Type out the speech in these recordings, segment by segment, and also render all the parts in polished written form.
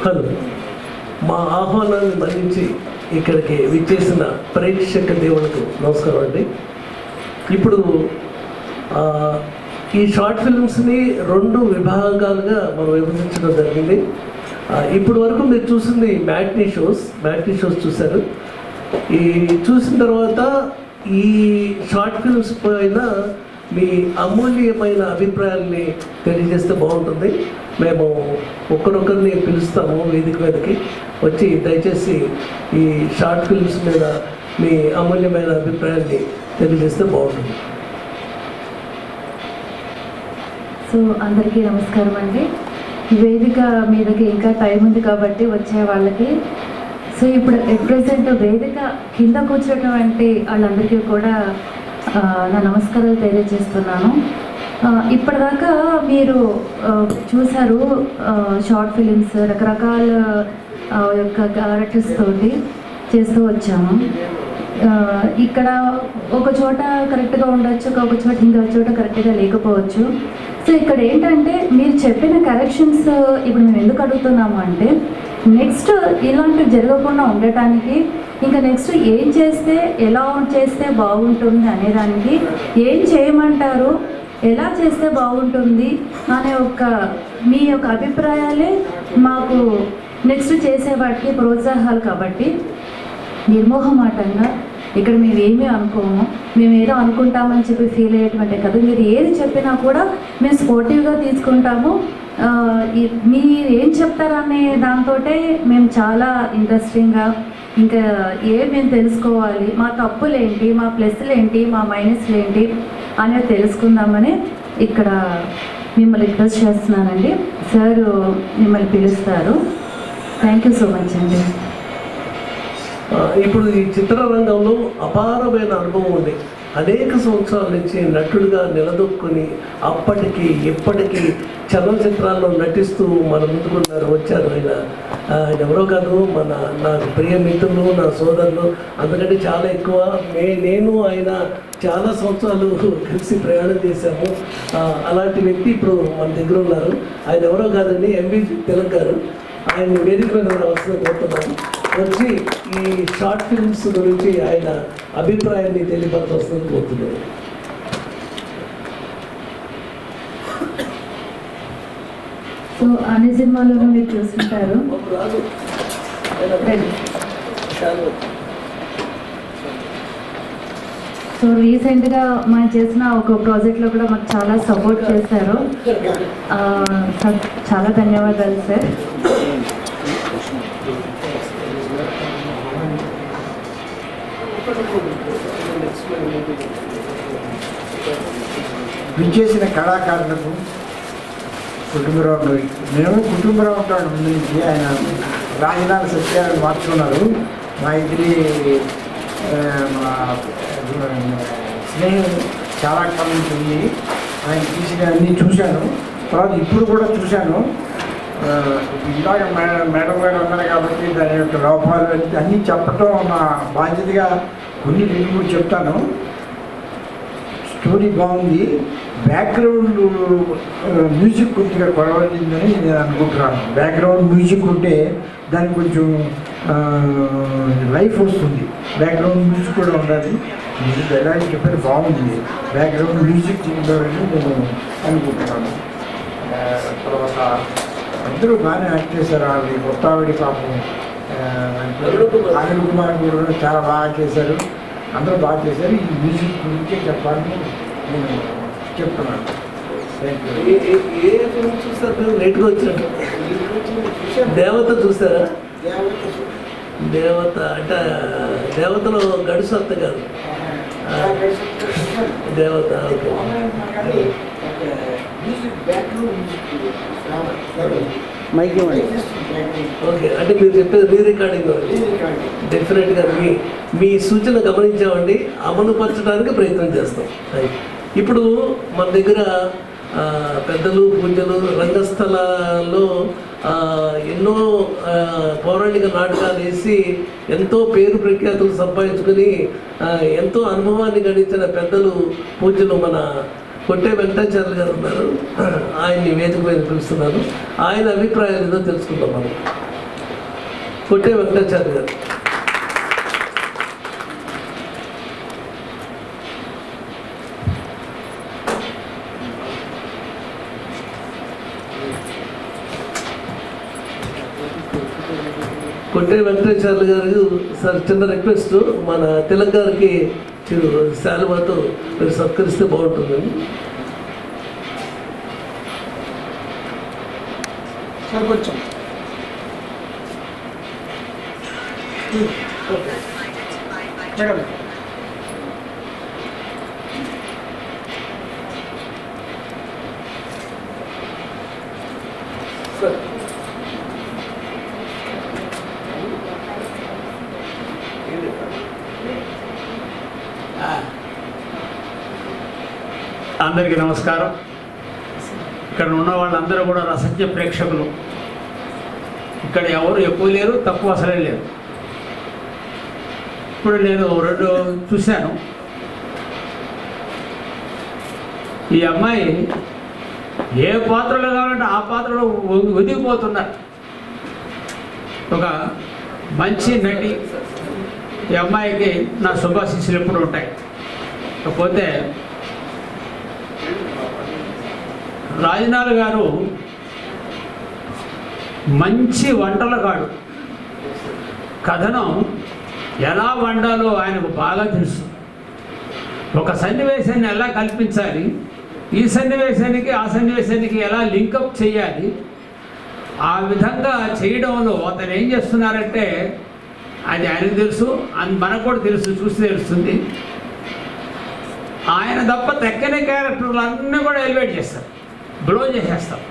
Hello, మా ఆహ్వానాన్ని మన్నించి ఇక్కడికి విచ్చేసిన ప్రేక్షక దేవులకు నమస్కారం అండి. ఇప్పుడు ఈ షార్ట్ ఫిల్మ్స్ని 2 విభాగాలుగా మనం విభజించడం జరిగింది. ఇప్పటి వరకు మీరు చూసింది మ్యాట్నీ షోస్ చూశారు. ఈ చూసిన తర్వాత ఈ షార్ట్ ఫిల్మ్స్ పైన మీ అమూల్యమైన అభిప్రాయాల్ని తెలియజేస్తే బాగుంటుంది. మేము ఒకరిని పిలుస్తాము వేదిక మీదకి వచ్చి, దయచేసి ఈ షార్ట్ ఫిల్మ్స్ మీద మీ అమూల్యమైన అభిప్రాయాన్ని తెలియజేస్తే బాగుంటుంది. సో అందరికీ నమస్కారం అండి. వేదిక మీదకి ఇంకా టైం ఉంది కాబట్టి వచ్చే వాళ్ళకి, సో ఇప్పుడు ఎట్ ప్రెసెంట్ వేదిక కింద కూర్చున్నటువంటి వాళ్ళందరికీ కూడా నా నమస్కారాలు తెలియజేస్తున్నాను. ఇప్పటిదాకా మీరు చూశారు షార్ట్ ఫిలిమ్స్, రకరకాల యొక్క క్యారెక్టర్స్ తోటి చేస్తూ వచ్చాము. ఇక్కడ ఒక చోట కరెక్ట్గా ఉండొచ్చు, ఒక చోట ఇంకో చోట కరెక్ట్గా లేకపోవచ్చు. సో ఇక్కడ ఏంటంటే మీరు చెప్పిన కరెక్షన్స్ ఇప్పుడు మేము ఎందుకు అడుగుతున్నాము అంటే, నెక్స్ట్ ఇలాంటివి జరగకుండా ఉండటానికి, ఇంకా నెక్స్ట్ ఏం చేస్తే ఎలా చేస్తే బాగుంటుంది అనేదానికి, ఏం చేయమంటారు, ఎలా చేస్తే బాగుంటుంది అనే మీ యొక్క అభిప్రాయాలే మాకు నెక్స్ట్ చేసే వాటికి ప్రోత్సాహాలు. కాబట్టి నిర్మోహమాటంగా ఇక్కడ మేము ఏమీ అనుకోము, మేము ఏదో అనుకుంటామని చెప్పి ఫీల్ అయ్యేటువంటి కదా. మీరు ఏది చెప్పినా కూడా మేము స్పోర్టివ్గా తీసుకుంటాము. మీరు ఏం చెప్తారనే దాంతో మేము చాలా ఇంట్రెస్టింగ్గా, ఇంకా మేము తెలుసుకోవాలి, మా తప్పులేంటి, మా ప్లస్లు ఏంటి, మా మైనస్లు ఏంటి అనేది తెలుసుకుందామని ఇక్కడ మిమ్మల్ని రిక్వెస్ట్ చేస్తున్నానండి. సార్ మిమ్మల్ని పిలుస్తారు. థ్యాంక్ యూ సో మచ్ అండి. ఇప్పుడు ఈ చిత్రరంగంలో అపారమైన అనుభవం ఉంది. అనేక సంవత్సరాల నుంచి నటుడిగా నిలదొక్కుని అప్పటికి ఇప్పటికీ చలనచిత్రాల్లో నటిస్తూ మన ముందుకున్నారు వచ్చారు. ఆయన ఎవరో కాదు, నాకు ప్రియ మిత్రులు, నా సోదరులు, అందుకంటే చాలా ఎక్కువ. నేను ఆయన చాలా సంవత్సరాలు కలిసి ప్రయాణం చేశాము. అలాంటి వ్యక్తి ఇప్పుడు మన దగ్గర ఉన్నారు. ఆయన ఎవరో కాదండి, ఎంవి తిలక్ గారు. ఆయన వేదిక మీద అవసరం కోరుతున్నాను. వచ్చి ఈ షార్ట్ ఫిల్మ్స్ గురించి ఆయన అభిప్రాయాన్ని తెలియపరచవలసిందని కోరుతున్నాను. సో అన్ని సినిమాలను మీరు చూస్తుంటారు. సో రీసెంట్గా మనం చేసిన ఒక ప్రాజెక్ట్లో కూడా మాకు చాలా సపోర్ట్ చేశారు. చాలా ధన్యవాదాలు సార్. విచ్చేసిన కళాకారులకు కుటుంబరావు, మేము కుటుంబరావు ఉంటాడు ముందు నుంచి. ఆయన రాజధాని సత్యాన్ని మార్చుకున్నారు. మా ఇద్దరి స్నేహం చాలా కాలం నుంచి ఉంది. ఆయన తీసిన అన్నీ చూశాను. తర్వాత ఇప్పుడు కూడా చూశాను. ఇలాగ మేడం గారు ఉన్నారు కాబట్టి దాని యొక్క లోపాలు అన్నీ చెప్పటం నా బాధ్యతగా కొన్ని 2-3 చెప్తాను. స్టోరీ బాగుంది. బ్యాక్గ్రౌండ్ మ్యూజిక్ కొద్దిగా కొరవడిందని నేను అనుకుంటున్నాను. బ్యాక్గ్రౌండ్ మ్యూజిక్ ఉంటే దానికి కొంచెం లైఫ్ వస్తుంది. బ్యాక్గ్రౌండ్ మ్యూజిక్ కూడా ఉండాలి. మ్యూజిక్ ఎలా చెప్పారు, బాగుంది. బ్యాక్గ్రౌండ్ మ్యూజిక్ చేయాలని నేను అనుకుంటున్నాను. తర్వాత అందరూ బాగానే యాక్ట్ చేశారు. ఆవిడ కొత్త ఆవిడ పాపం అనిల్ కుమార్ కూడా చాలా బాగా చేశారు. అందరూ బాగా చేశారు. ఈ మ్యూజిక్ గురించే చెప్పాలని నేను చెప్తున్నాను. ఏ ఫిల్మ్ చూస్తారు? లేట్గా వచ్చినట్టు దేవత చూసారా? దేవత అంటే దేవతలో గడుసు అత్త కాదు, దేవత. ఓకే, అంటే మీరు చెప్పేది రీ రికార్డింగ్. డెఫినెట్గా మీ సూచన గమనించామండి, అమలుపరచడానికి ప్రయత్నం చేస్తాం. ఇప్పుడు మన దగ్గర పెద్దలు పూజలు రంగస్థలాల్లో ఎన్నో పౌరాణిక నాటకాలు వేసి ఎంతో పేరు ప్రఖ్యాతులు సంపాదించుకొని ఎంతో అనుభవాన్ని గడించిన పెద్దలు పూజలు మన కొట్టే వెంకటాచార్య గారు ఉన్నారు. ఆయన్ని వేదిక మీద పిలుస్తున్నాను. ఆయన అభిప్రాయాలు ఏదో తెలుసుకుందాం మనం. కొట్టే వెంకటాచార్య గారు. కొట్టే వెంకటేశ్వర్లు గారు సార్ చిన్న రిక్వెస్ట్, మన తిలక్ గారికి శాలువాతో మీరు సత్కరిస్తే బాగుంటుందండి. సార్ కొంచెం మేడం అందరికీ నమస్కారం. ఇక్కడ ఉన్న వాళ్ళందరూ కూడా రసజ్ఞ ప్రేక్షకులు. ఇక్కడ ఎవరు ఎక్కువ లేరు, తక్కువ అసలే లేరు. ఇప్పుడు నేను 2 చూశాను. ఈ అమ్మాయి ఏ పాత్రలో కావాలంటే ఆ పాత్రలో ఒదిగిపోతున్నారు. ఒక మంచి నటి. ఈ అమ్మాయికి నా శుభాశీస్సులు ఎప్పుడు ఉంటాయి. కాకపోతే రాజనాల్ గారు మంచి వంటలగాడు. కథనం ఎలా వండాలో ఆయనకు బాగా తెలుసు. ఒక సన్నివేశాన్ని ఎలా కల్పించాలి, ఈ సన్నివేశానికి ఆ సన్నివేశానికి ఎలా లింకప్ చేయాలి, ఆ విధంగా చేయడంలో అతను ఏం చేస్తున్నారంటే అది ఆయనకు తెలుసు, మనకు కూడా తెలుసు, చూసి తెలుస్తుంది. ఆయన తప్ప తక్కని క్యారెక్టర్లు అన్నీ కూడా ఎలివేట్ చేస్తారు, బ్లో చేసేస్తాం.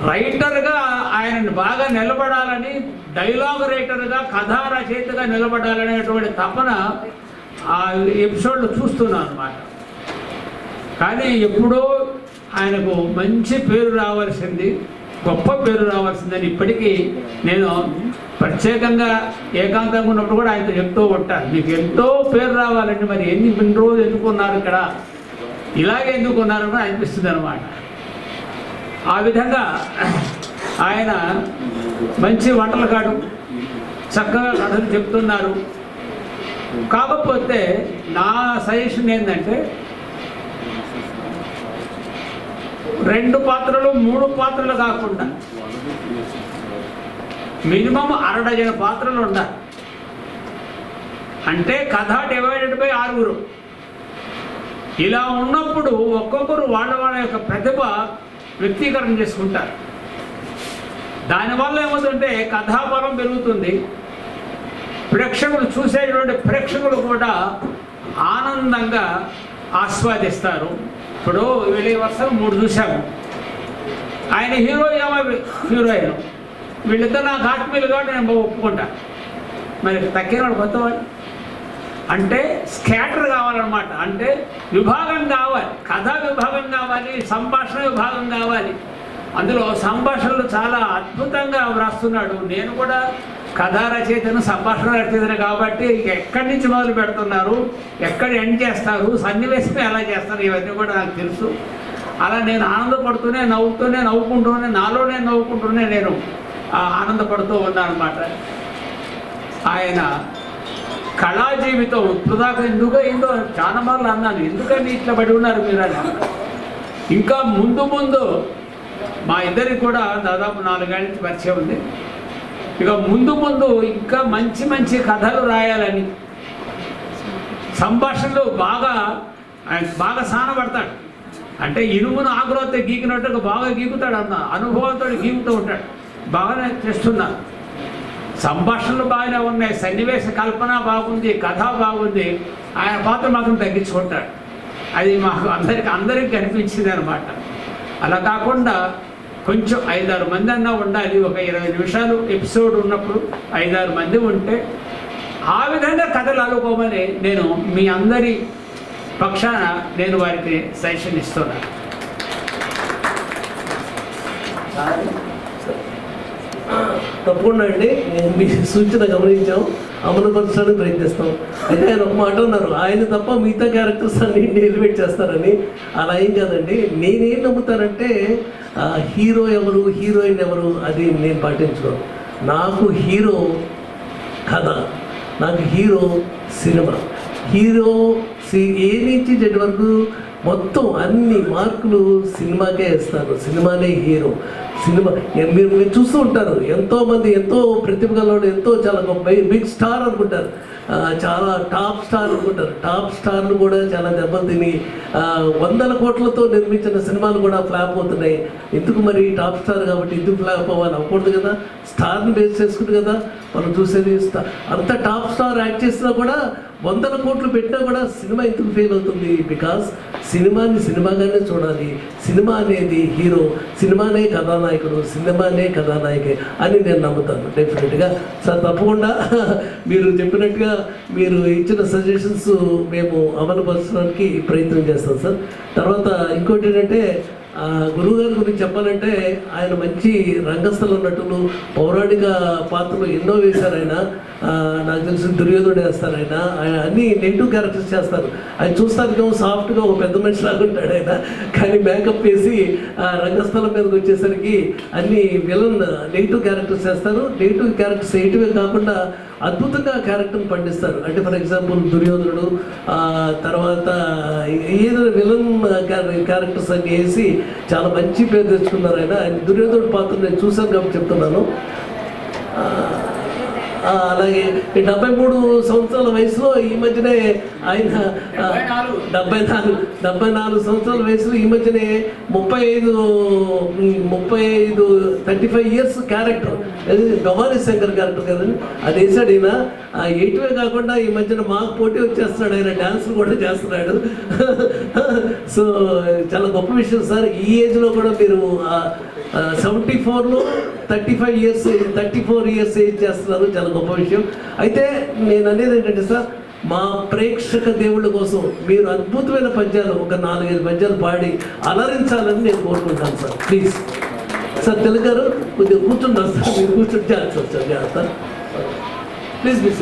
రైటర్గా ఆయనని బాగా నిలబడాలని, డైలాగ్ రైటర్గా, కథా రచయితగా నిలబడాలనేటువంటి తపన ఆ ఎపిసోడ్లో చూస్తున్నాను అన్నమాట. కానీ ఎప్పుడో ఆయనకు మంచి పేరు రావాల్సింది, గొప్ప పేరు రావాల్సిందని ఇప్పటికీ నేను ప్రత్యేకంగా ఏకాంతంగా ఉన్నప్పుడు కూడా ఆయనతో చెప్తూ ఉంటాను. మీకు ఎంతో పేరు రావాలండి, మరి ఇన్ని రోజులు ఎందుకున్నారు ఇక్కడ, ఇలాగే ఎందుకున్నారని అనిపిస్తుంది అనమాట. ఆ విధంగా ఆయన మంచి వంటలగాడు, చక్కగా కథలు చెప్తున్నారు. కాకపోతే నా సజెషన్ ఏంటంటే 2 పాత్రలు 3 పాత్రలు కాకుండా మినిమం 1/2 డజన్ పాత్రలు ఉండాలి. అంటే కథ డివైడెడ్ బై 6. ఇలా ఉన్నప్పుడు ఒక్కొక్కరు వాళ్ళ యొక్క ప్రతిభ వ్యక్తీకరణ చేసుకుంటారు. దానివల్ల ఏమవుతుంటే కథాబలం పెరుగుతుంది. ప్రేక్షకులు చూసేటువంటి ప్రేక్షకులు కూడా ఆనందంగా ఆస్వాదిస్తారు. ఇప్పుడు వీళ్ళ వరుసలు 3 చూసాము. ఆయన హీరో ఏమో హీరోయిన్, వీళ్ళిద్దరు నాకు ఆత్మీయులు కాబట్టి నేను ఒప్పుకుంటా. మరి తక్కిన వాడు కొత్తవాడు అంటే స్కాటర్ కావాలన్నమాట. అంటే విభాగం కావాలి, కథా విభాగం కావాలి, సంభాషణ విభాగం కావాలి. అందులో సంభాషణలు చాలా అద్భుతంగా వ్రాస్తున్నాడు. నేను కూడా కథా రచయితను, సంభాషణ రచయితను కాబట్టి ఎక్కడి నుంచి మొదలు పెడుతున్నారు, ఎక్కడ ఎండ్ చేస్తారు, సన్నివేశం ఎలా చేస్తారు, ఇవన్నీ కూడా నాకు తెలుసు. అలా నేను ఆనందపడుతూనే నవ్వుకుంటూనే నాలోనే నవ్వుకుంటూనే నేను ఆనందపడుతూ ఉన్నాను అన్నమాట. ఆయన కళా జీవితం ఇప్పుడుదాకా ఎందుకో ఏందో చాలా మార్లు అన్నాను, ఎందుకని ఇట్లా పడి ఉన్నారు మీరు అని. ఇంకా ముందు మా ఇద్దరికి కూడా దాదాపు 4 ఏళ్ళ నుంచి పరిచయం ఉంది. ఇక ముందు ఇంకా మంచి మంచి కథలు రాయాలని, సంభాషణలు బాగా సానపడతాడు. అంటే ఇనుమును ఆకులతో గీకినట్టుగా బాగా గీకుతాడు అన్న అనుభవంతో గీకుతూ ఉంటాడు. బాగానే చేస్తున్నారు. సంభాషణలు బాగానే ఉన్నాయి, సన్నివేశ కల్పన బాగుంది, కథ బాగుంది. ఆయన పాత్ర మాత్రం తగ్గించుకుంటాడు. అది మాకు అందరికి కనిపించింది అనమాట. అలా కాకుండా కొంచెం 5-6 మంది అన్నా ఉండాలి. ఒక 20 నిమిషాలు ఎపిసోడ్ ఉన్నప్పుడు 5-6 మంది ఉంటే ఆ విధంగా కథలు అల్లుకోమని నేను మీ అందరి పక్షాన నేను వారికి సజెషన్ ఇస్తున్నాను. తప్పకుండా అండి, మీ సూచన గమనించాం, అమలుపరచడానికి ప్రయత్నిస్తాం. అయితే ఆయన ఒక మాట అన్నారు, ఆయన తప్ప మిగతా క్యారెక్టర్స్ అన్ని ఎలివేట్ చేస్తారని. అలా ఏం కాదండి. నేనేం నమ్ముతానంటే హీరో ఎవరు, హీరోయిన్ ఎవరు అది నేను పాటించుకోను. నాకు హీరో కథ, నాకు హీరో సినిమా. హీరో ఏ నుంచి జడ్ వరకు మొత్తం అన్ని మార్కులు సినిమాకే ఇస్తాను. సినిమానే హీరో. సినిమా మీరు చూస్తూ ఉంటారు, ఎంతోమంది ఎంతో ప్రతిభ గలవాడు, ఎంతో చాలా గొప్ప బిగ్ స్టార్ అనుకుంటారు, చాలా టాప్ స్టార్ అనుకుంటారు. టాప్ స్టార్లు కూడా చాలా దెబ్బలు తిని 100 కోట్లతో నిర్మించిన సినిమాలు కూడా ఫ్లాప్ అవుతున్నాయి. ఎందుకు మరి టాప్ స్టార్ కాబట్టి ఎందుకు ఫ్లాప్ అవ్వాలి? అవ్వకూడదు కదా. స్టార్ని బేస్ చేసుకుంటు కదా మనం చూసేది. అంత టాప్ స్టార్ యాక్ట్ చేసినా కూడా 100 కోట్లు పెట్టినా కూడా సినిమా ఎందుకు ఫెయిల్ అవుతుంది? బికాస్ సినిమాని సినిమాగానే చూడాలి. సినిమా అనేది హీరో, సినిమానే కథానాయకుడు, సినిమానే కథానాయకే అని నేను నమ్ముతాను డెఫినెట్గా. సార్ తప్పకుండా మీరు చెప్పినట్టుగా మీరు ఇచ్చిన సజెషన్స్ మేము అమలుపరచడానికి ప్రయత్నం చేస్తాం సార్. తర్వాత ఇంకోటి ఏంటంటే గురువుగారి గురించి చెప్పాలంటే ఆయన మంచి రంగస్థల నటులు, పౌరాణిక పాత్రలు ఎన్నో వేశారు ఆయన. నాకు తెలిసి దుర్యోధనుడు వేస్తారు ఆయన అన్ని నెగిటివ్ క్యారెక్టర్స్ చేస్తారు. ఆయన చూస్తానికి సాఫ్ట్గా ఒక పెద్ద మనిషి లాగుంటాడు ఆయన, కానీ మేకప్ వేసి రంగస్థలం మీదకి వచ్చేసరికి అన్ని విలన్ నెగిటివ్ క్యారెక్టర్స్ చేస్తారు. నెగిటివ్ క్యారెక్టర్స్ వేయటమే కాకుండా అద్భుతంగా క్యారెక్టర్ని పండిస్తారు. అంటే ఫర్ ఎగ్జాంపుల్ దుర్యోధనుడు, తర్వాత ఏదో విలన్ క్యారెక్టర్స్ అన్ని వేసి చాలా మంచి పేరు తెచ్చుకున్నారు ఆయన. దుర్యోధనుడు పాత్ర నేను చూశాను కాబట్టి చెప్తున్నాను. అలాగే 73 సంవత్సరాల వయసులో ఈ మధ్యనే ఆయన 74 సంవత్సరాల వయసులో ఈ మధ్యనే 35 ఇయర్స్ క్యారెక్టర్ గవారి శంకర్ క్యారెక్టర్ కదండి, అది వేసాడు ఈయన. 8 కాకుండా ఈ మధ్యన మాకు పోటీ వచ్చేస్తున్నాడు ఆయన, డ్యాన్సులు కూడా చేస్తున్నాడు. సో చాలా గొప్ప విషయం సార్. ఈ ఏజ్లో కూడా మీరు 74లో 34 ఇయర్స్ ఏజ్ చేస్తున్నారు, చాలా గొప్ప విషయం. అయితే నేను అనేది ఏంటంటే సార్, మా ప్రేక్షక దేవుళ్ళ కోసం మీరు అద్భుతమైన పద్యాలు ఒక 4-5 పద్యాలు పాడి అలరించాలని నేను కోరుకుంటాను సార్. Please sir. తెలుగు గారు కొద్దిగా కూర్చుంటారు సార్, మీరు కూర్చుంటే సార్ జాగ్రత్త. Please miss